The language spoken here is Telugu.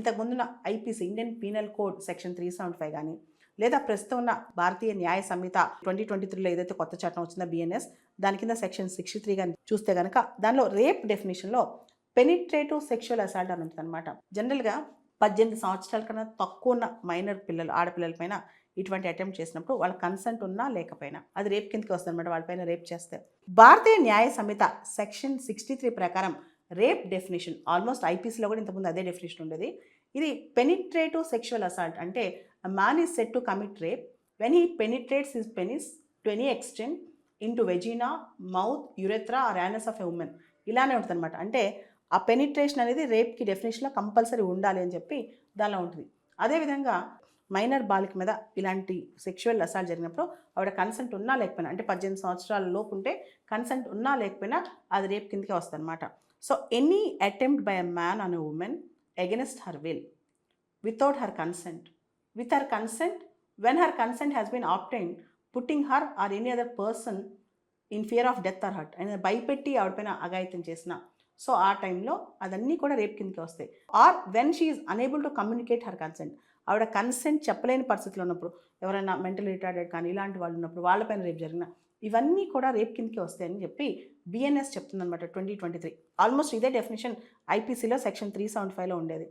ఇంతకుముందున్న IPC Indian penal code section 375 కానీ లేదా ప్రస్తుతం ఉన్న భారతీయ న్యాయ సంహిత 2023లో ఏదైతే కొత్త చట్టం వచ్చిందో బిఎన్ఎస్ దాని కింద సెక్షన్ 63 కానీ చూస్తే కనుక దానిలో రేప్ డెఫినేషన్లో పెనిట్రేటివ్ సెక్షువల్ అసాల్ట్ అని ఉంటుంది అనమాట. జనరల్గా 18 సంవత్సరాల కన్నా తక్కువ ఉన్న మైనర్ పిల్లలు ఆడపిల్లల పైన ఇటువంటి అటెంప్ట్ చేసినప్పుడు వాళ్ళ కన్సెంట్ ఉన్నా లేకపోయినా అది రేప్ కిందకి వస్తుంది అనమాట. వాళ్ళపైన రేప్ చేస్తే భారతీయ న్యాయ సంహిత సెక్షన్ 63 ప్రకారం రేప్ డెఫినేషన్ ఆల్మోస్ట్ ఐపీసీలో కూడా ఇంతకుముందు అదే డెఫినేషన్ ఉండేది. ఇది పెనిట్రేటివ్ సెక్షువల్ అసాల్ట్ అంటే a man is said to commit rape when he penetrates his penis to any extent into vagina, mouth, urethra or anus of a woman. ఇలానే ఉంటుంది అనమాట. అంటే ఆ పెనిట్రేషన్ అనేది రేప్కి డెఫినేషన్లో కంపల్సరీ ఉండాలి అని చెప్పి దానిలో ఉంటుంది. అదేవిధంగా మైనర్ బాలిక మీద ఇలాంటి సెక్షువల్ అసాల్ట్ జరిగినప్పుడు ఆవిడ కన్సెంట్ ఉన్నా లేకపోయినా అంటే 18 సంవత్సరాల లోపు ఉంటే కన్సెంట్ ఉన్నా లేకపోయినా అది రేప్ కిందకే వస్తుంది అనమాట. So any attempt by a man on a women against her will without her consent with her consent when her consent has been obtained putting her or any other person in fear of death or hurt and భయపెట్టి ఆవిడపైన అఘాయిత్యం చేసిన సో ఆ టైంలో అదన్నీ కూడా రేప్ కిందకి వస్తాయి. Or when she is unable to communicate her consent ఆవిడ కన్సెంట్ చెప్పలేని పరిస్థితిలో ఉన్నప్పుడు ఎవరైనా మెంటల్ రిటార్డెడ్ కానీ ఇలాంటి వాళ్ళు ఉన్నప్పుడు వాళ్ళపైన రేప్ జరిగిన ఇవన్నీ కూడా రేప్ కిందకి వస్తాయని చెప్పి బిఎన్ఎస్ చెప్తుందన్నమాట 2023. ఆల్మోస్ట్ ఇదే డెఫినేషన్ ఐపీసీలో సెక్షన్ 375లో ఉండేది.